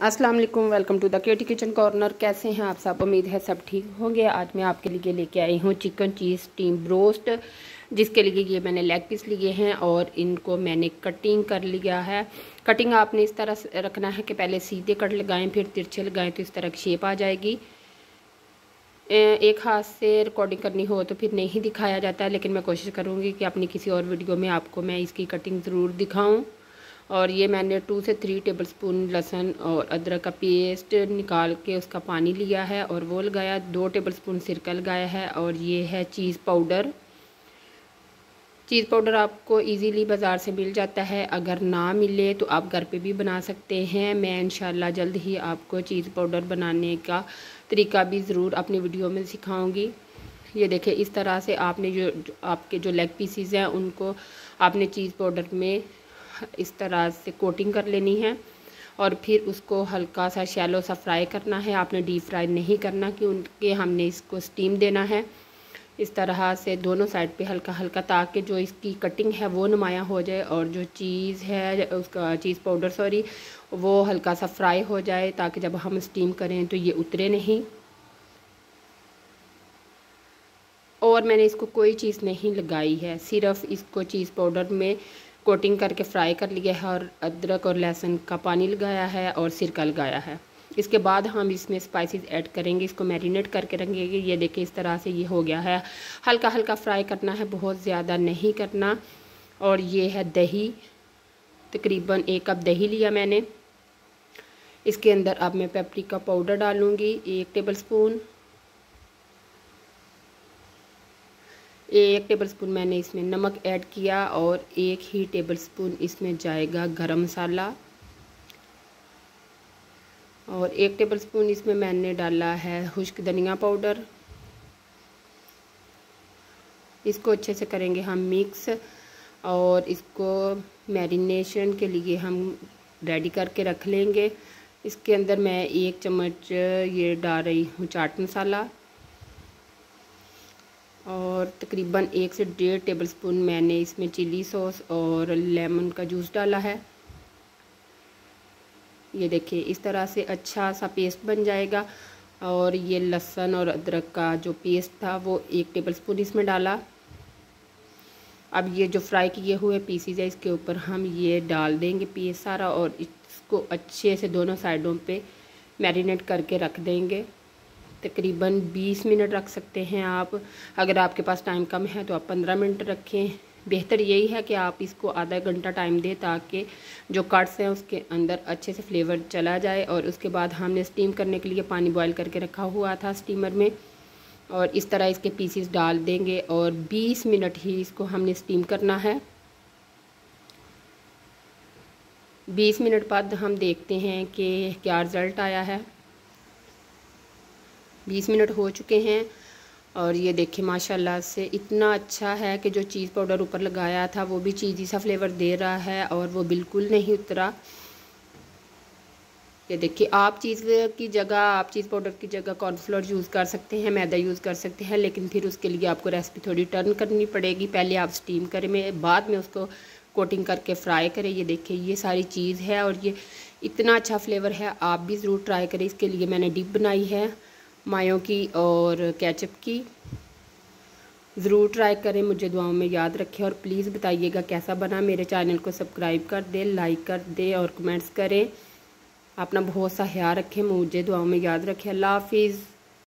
अस्सलाम वालेकुम, welcome to the Cutie kitchen corner. कैसे हैं आप सब? उम्मीद है सब ठीक होंगे। आज मैं आपके लिए लेके आई हूँ चिकन चीज़ स्टीम ब्रोस्ट, जिसके लिए ये मैंने लेग पीस लिए हैं और इनको मैंने कटिंग कर लिया है। कटिंग आपने इस तरह से रखना है कि पहले सीधे कट लगाएं फिर तिरछे लगाएं तो इस तरह की शेप आ जाएगी। एक हाथ से रिकॉर्डिंग करनी हो तो फिर नहीं दिखाया जाता है, लेकिन मैं कोशिश करूँगी कि अपनी किसी और वीडियो में आपको मैं इसकी कटिंग ज़रूर दिखाऊँ। और ये मैंने 2 से 3 टेबलस्पून लहसुन और अदरक का पेस्ट निकाल के उसका पानी लिया है और वो लगाया। 2 टेबलस्पून सिरका लगाया है। और ये है चीज़ पाउडर। चीज़ पाउडर आपको इजीली बाज़ार से मिल जाता है, अगर ना मिले तो आप घर पे भी बना सकते हैं। मैं इंशाल्लाह जल्द ही आपको चीज़ पाउडर बनाने का तरीका भी ज़रूर अपनी वीडियो में सिखाऊंगी। ये देखिए, इस तरह से आपने जो आपके जो लेग पीसीज हैं उनको आपने चीज़ पाउडर में इस तरह से कोटिंग कर लेनी है और फिर उसको हल्का सा शैलो सा फ्राई करना है। आपने डीप फ्राई नहीं करना क्योंकि हमने इसको स्टीम देना है। इस तरह से दोनों साइड पे हल्का हल्का, ताकि जो इसकी कटिंग है वो नुमाया हो जाए और जो चीज़ है उसका चीज़ पाउडर वो हल्का सा फ्राई हो जाए, ताकि जब हम स्टीम करें तो ये उतरे नहीं। और मैंने इसको कोई चीज़ नहीं लगाई है, सिर्फ इसको चीज़ पाउडर में कोटिंग करके फ्राई कर लिया है और अदरक और लहसुन का पानी लगाया है और सिरका लगाया है। इसके बाद हम इसमें स्पाइसेस ऐड करेंगे, इसको मैरिनेट करके रखेंगे। ये देखिए, इस तरह से ये हो गया है। हल्का हल्का फ्राई करना है, बहुत ज़्यादा नहीं करना। और ये है दही, तकरीबन 1 कप दही लिया मैंने। इसके अंदर अब मैं पेपरिका पाउडर डालूँगी 1 टेबलस्पून। 1 टेबलस्पून मैंने इसमें नमक ऐड किया और 1 ही टेबलस्पून इसमें जाएगा गरम मसाला। और 1 टेबलस्पून इसमें मैंने डाला है खुश्क धनिया पाउडर। इसको अच्छे से करेंगे हम मिक्स और इसको मैरिनेशन के लिए हम रेडी करके रख लेंगे। इसके अंदर मैं 1 चम्मच ये डाल रही हूँ चाट मसाला और तकरीबन 1 से 1.5 टेबलस्पून मैंने इसमें चिली सॉस और लेमन का जूस डाला है। ये देखिए, इस तरह से अच्छा सा पेस्ट बन जाएगा। और ये लहसुन और अदरक का जो पेस्ट था वो 1 टेबलस्पून इसमें डाला। अब ये जो फ्राई किए हुए पीसीज है इसके ऊपर हम ये डाल देंगे पेस्ट सारा और इसको अच्छे से दोनों साइडों पे मैरिनेट करके रख देंगे। तकरीबन 20 मिनट रख सकते हैं आप। अगर आपके पास टाइम कम है तो आप 15 मिनट रखें। बेहतर यही है कि आप इसको आधा घंटा टाइम दें, ताकि जो कट्स हैं उसके अंदर अच्छे से फ्लेवर चला जाए। और उसके बाद हमने स्टीम करने के लिए पानी बॉईल करके रखा हुआ था स्टीमर में, और इस तरह इसके पीसेस डाल देंगे और 20 मिनट ही इसको हमने स्टीम करना है। 20 मिनट बाद हम देखते हैं कि क्या रिज़ल्ट आया है। 20 मिनट हो चुके हैं और ये देखिए माशाल्लाह से इतना अच्छा है कि जो चीज़ पाउडर ऊपर लगाया था वो भी चीज़ी सा फ्लेवर दे रहा है और वो बिल्कुल नहीं उतरा। ये देखिए, आप चीज़ पाउडर की जगह कॉर्नफ्लोर यूज़ कर सकते हैं, मैदा यूज़ कर सकते हैं, लेकिन फिर उसके लिए आपको रेसिपी थोड़ी टर्न करनी पड़ेगी। पहले आप स्टीम करें, बाद में उसको कोटिंग करके फ्राई करें। ये देखिए, ये सारी चीज़ है और ये इतना अच्छा फ्लेवर है, आप भी ज़रूर ट्राई करें। इसके लिए मैंने डिप बनाई है मायो की और केचप की। ज़रूर ट्राई करें, मुझे दुआओं में याद रखें और प्लीज़ बताइएगा कैसा बना। मेरे चैनल को सब्सक्राइब कर दें, लाइक कर दें और कमेंट्स करें। अपना बहुत सा ख्याल रखें, मुझे दुआओं में याद रखें। अल्लाह हाफिज़।